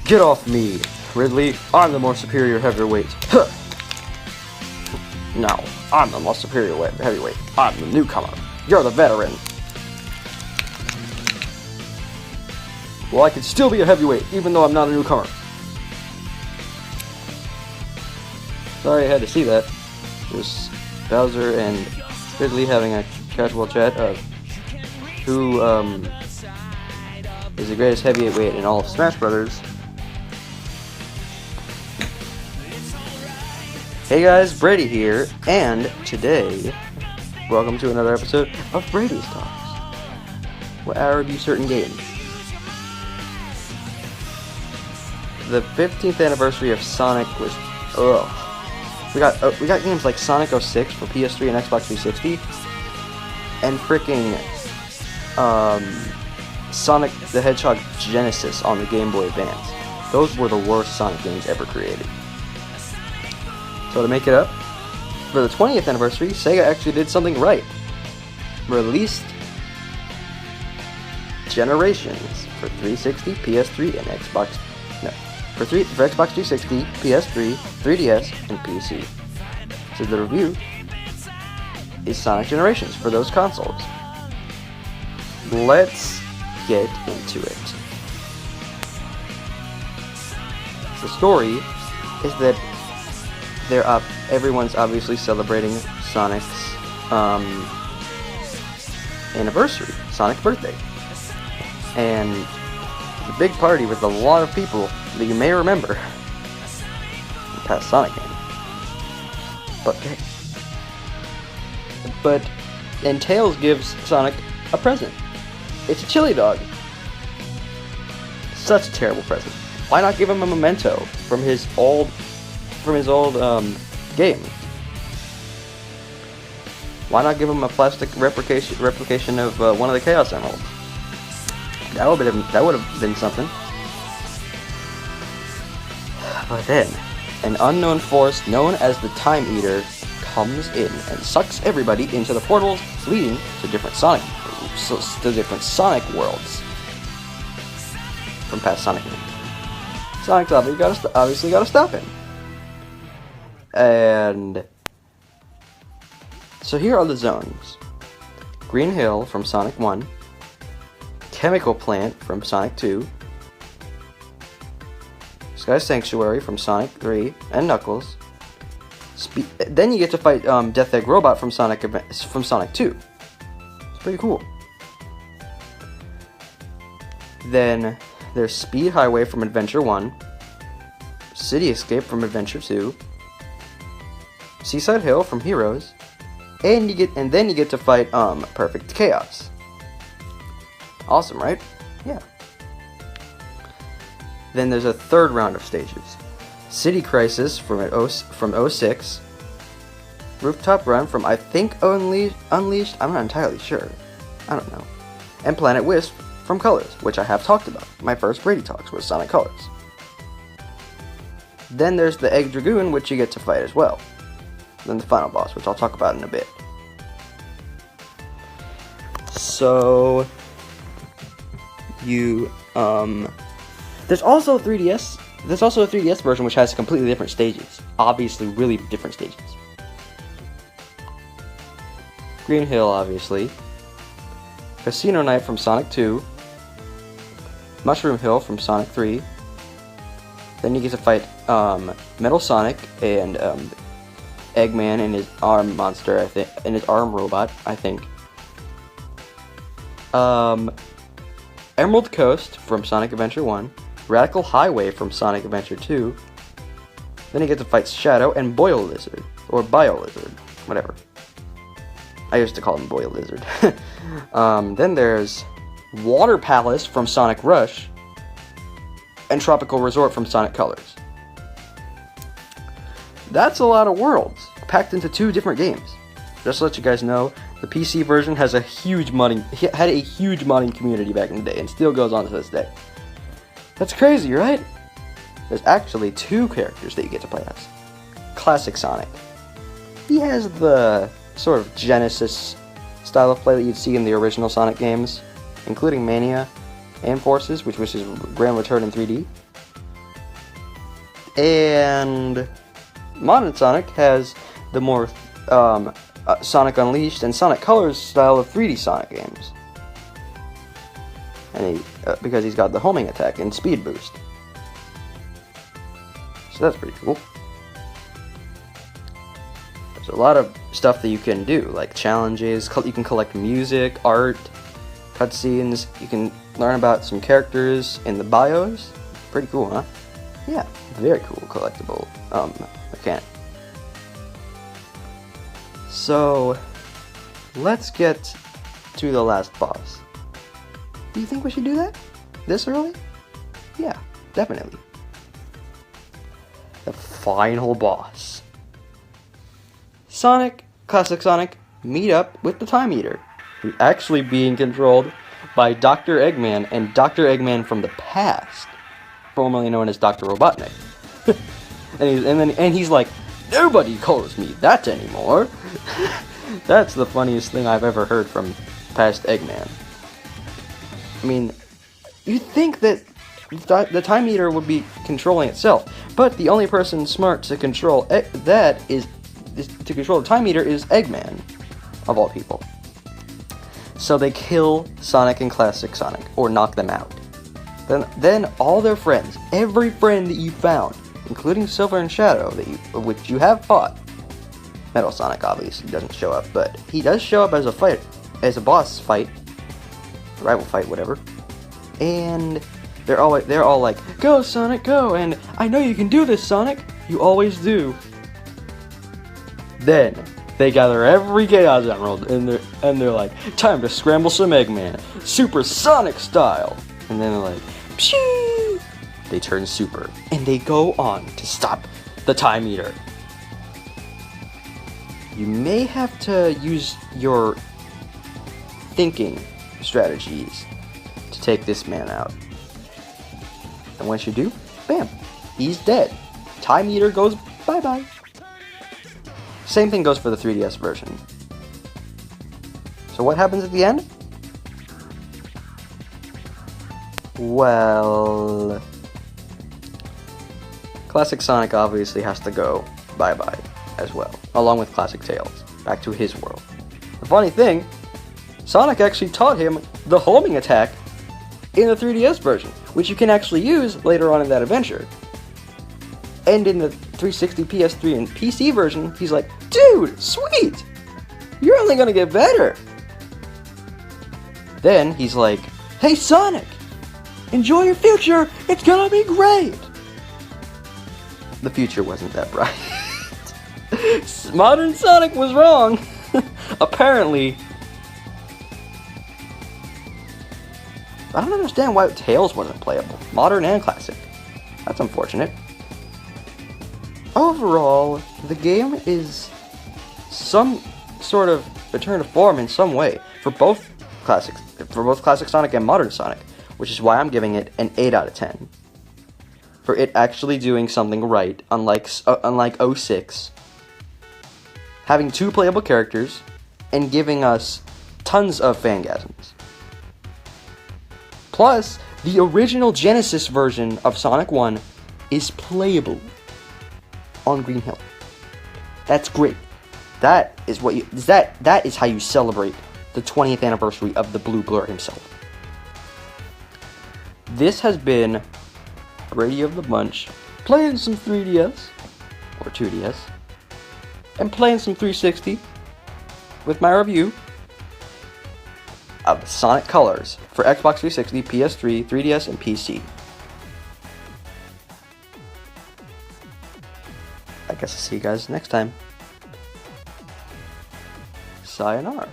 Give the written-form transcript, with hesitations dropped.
Get off me, Ridley. I'm the more superior heavyweight. Huh. No, I'm the more superior heavyweight. I'm the newcomer. You're the veteran. Well, I can still be a heavyweight, even though I'm not a newcomer. Sorry I had to see that. It was Bowser and Ridley having a casual chat of who is the greatest heavyweight in all of Smash Brothers. Hey guys, Brady here, and today, welcome to another episode of Brady's Talks, where I review certain games. The 15th anniversary of Sonic was, we got games like Sonic 06 for PS3 and Xbox 360, and freaking Sonic the Hedgehog Genesis on the Game Boy Advance. Those were the worst Sonic games ever created. So to make it up, for the 20th anniversary, Sega actually did something right. Released Generations for 360, PS3, and Xbox. No, for Xbox 360, PS3, 3DS, and PC. So the review is Sonic Generations for those consoles. Let's get into it. The story is that everyone's obviously celebrating Sonic's anniversary, Sonic's birthday, and it's a big party with a lot of people that you may remember from the past Sonic game. And Tails gives Sonic a present. It's a chili dog. Such a terrible present. Why not give him a memento from his old game? Why not give him a plastic replication of one of the Chaos Emeralds? That would have been something. But then, an unknown force known as the Time Eater comes in and sucks everybody into the portals leading to different Sonic worlds from past Sonic games. Sonic's obviously got to stop him. And so here are the zones. Green Hill from Sonic 1, Chemical Plant from Sonic 2, Sky Sanctuary from Sonic 3 and Knuckles. Then you get to fight Death Egg Robot from Sonic 2. It's pretty cool. Then there's Speed Highway from Adventure 1, City Escape from Adventure 2, Seaside Hill from Heroes, and then you get to fight Perfect Chaos. Awesome, right? Yeah. Then there's a third round of stages. City Crisis from 06, Rooftop Run from I think Unleashed, I'm not entirely sure. I don't know. And Planet Wisp from Colors, which I have talked about. My first Brady Talks was Sonic Colors. Then there's the Egg Dragoon, which you get to fight as well. Then the final boss, which I'll talk about in a bit. So there's also a 3DS version which has completely different stages. Obviously, really different stages. Green Hill, obviously. Casino Night from Sonic 2. Mushroom Hill from Sonic 3. Then you get to fight Metal Sonic and Eggman and his arm monster, I think, and his arm robot, I think. Emerald Coast from Sonic Adventure 1. Radical Highway from Sonic Adventure 2. Then you get to fight Shadow and Boil Lizard, or Bio Lizard, whatever. I used to call him Boil Lizard. Then there's Water Palace from Sonic Rush, and Tropical Resort from Sonic Colors. That's a lot of worlds, packed into 2 different games. Just to let you guys know, the PC version had a huge modding community back in the day, and still goes on to this day. That's crazy, right? There's actually 2 characters that you get to play as. Classic Sonic. He has the sort of Genesis style of play that you'd see in the original Sonic games, including Mania and Forces, which was his grand return in 3D. And modern Sonic has the more Sonic Unleashed and Sonic Colors style of 3D Sonic games. And because he's got the homing attack and speed boost. So that's pretty cool. There's a lot of stuff that you can do, like challenges. You can collect music, art, cutscenes. You can learn about some characters in the bios. Pretty cool, huh? Yeah, very cool collectible mechanic. So, let's get to the last boss. Do you think we should do that? This early? Yeah, definitely. The final boss. Sonic, Classic Sonic, meet up with the Time Eater, who's actually being controlled by Dr. Eggman and Dr. Eggman from the past, formerly known as Dr. Robotnik. and he's like, nobody calls me that anymore. That's the funniest thing I've ever heard from past Eggman. I mean, you'd think that the Time Eater would be controlling itself, but the only person smart to control the Time Eater is Eggman, of all people. So they kill Sonic and Classic Sonic, or knock them out. Then all their friends, every friend that you found, including Silver and Shadow, which you have fought. Metal Sonic obviously doesn't show up, but he does show up as a boss fight, rival fight, whatever. And they're all like, "Go Sonic, go!" And I know you can do this, Sonic. You always do. Then they gather every Chaos Emerald, and they're like, "Time to scramble some Eggman, Super Sonic style." And then they're like, "Pshee!" They turn super, and they go on to stop the Time Eater. You may have to use your thinking strategies to take this man out. And once you do, bam, he's dead. Time Eater goes bye-bye. Same thing goes for the 3DS version. So what happens at the end? Well, Classic Sonic obviously has to go bye-bye as well, along with Classic Tails, back to his world. The funny thing, Sonic actually taught him the homing attack in the 3DS version, which you can actually use later on in that adventure. And in the 360, PS3, and PC version, he's like, "Dude, sweet! You're only gonna get better!" Then he's like, "Hey Sonic! Enjoy your future! It's gonna be great!" The future wasn't that bright. Modern Sonic was wrong! Apparently. I don't understand why Tails wasn't playable. Modern and Classic. That's unfortunate. Overall, the game is some sort of return to form in some way for both Classic Sonic and Modern Sonic, which is why I'm giving it an 8 out of 10. For it actually doing something right, unlike 06, having 2 playable characters, and giving us tons of fangasms. Plus, the original Genesis version of Sonic 1 is playable on Green Hill. That's great. That is how you celebrate the 20th anniversary of the Blue Blur himself. This has been Brady of the Bunch, playing some 3DS, or 2DS, and playing some 360 with my review of Sonic Colors for Xbox 360, PS3, 3DS, and PC. I guess I'll see you guys next time. Sayonara.